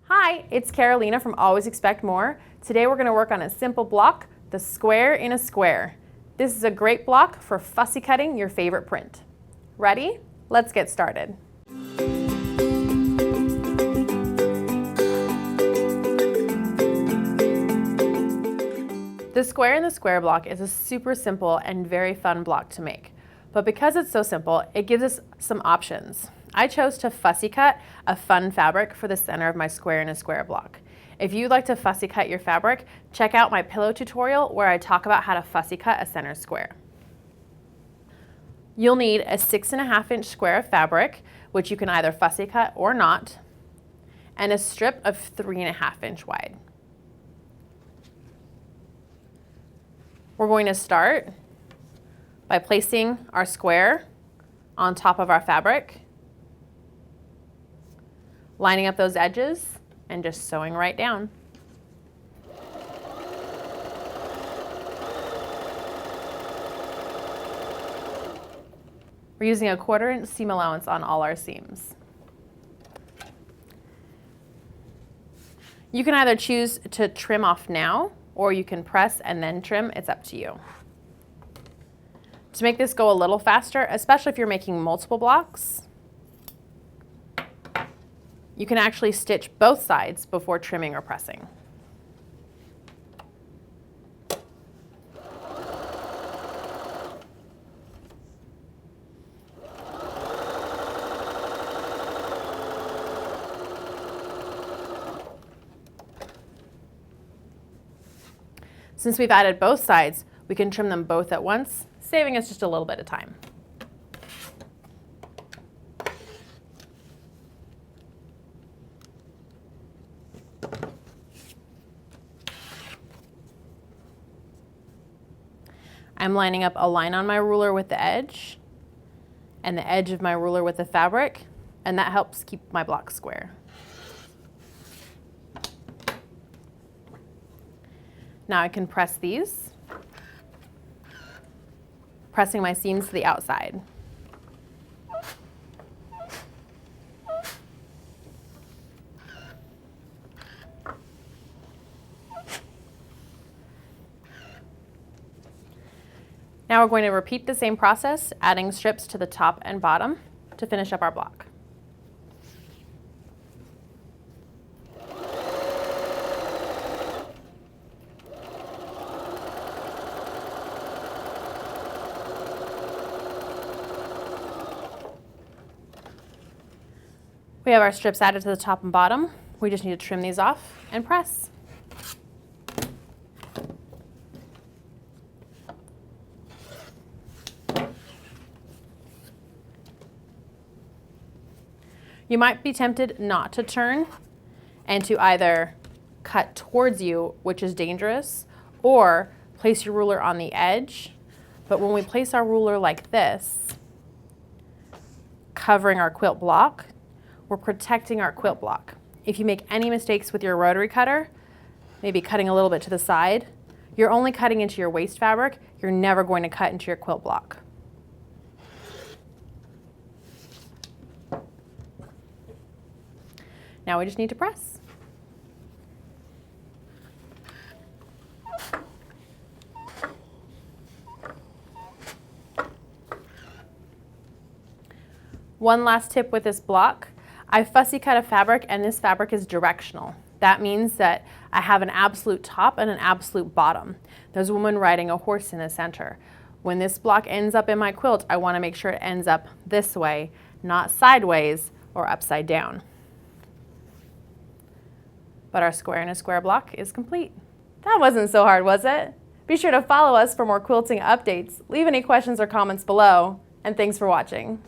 Hi, it's Carolina from Always Expect More. Today we're going to work on a simple block, the square in a square. This is a great block for fussy cutting your favorite print. Ready? Let's get started. The square in the square block is a super simple and very fun block to make. But because it's so simple, it gives us some options. I chose to fussy cut a fun fabric for the center of my square in a square block. If you'd like to fussy cut your fabric, check out my pillow tutorial where I talk about how to fussy cut a center square. You'll need a 6.5 inch square of fabric, which you can either fussy cut or not, and a strip of 3.5 inch wide. We're going to start by placing our square on top of our fabric, lining up those edges, and just sewing right down. We're using a 1/4 inch seam allowance on all our seams. You can either choose to trim off now, or you can press and then trim. It's up to you. To make this go a little faster, especially if you're making multiple blocks, you can actually stitch both sides before trimming or pressing. Since we've added both sides, we can trim them both at once, saving us just a little bit of time. I'm lining up a line on my ruler with the edge and the edge of my ruler with the fabric, and that helps keep my block square. Now I can press these, pressing my seams to the outside. Now we're going to repeat the same process, adding strips to the top and bottom to finish up our block. We have our strips added to the top and bottom. We just need to trim these off and press. You might be tempted not to turn and to either cut towards you, which is dangerous, or place your ruler on the edge. But when we place our ruler like this, covering our quilt block, we're protecting our quilt block. If you make any mistakes with your rotary cutter, maybe cutting a little bit to the side, you're only cutting into your waste fabric. You're never going to cut into your quilt block. Now we just need to press. One last tip with this block. I fussy cut a fabric, and this fabric is directional. That means that I have an absolute top and an absolute bottom. There's a woman riding a horse in the center. When this block ends up in my quilt, I want to make sure it ends up this way, not sideways or upside down. But our square in a square block is complete. That wasn't so hard, was it? Be sure to follow us for more quilting updates. Leave any questions or comments below, and thanks for watching.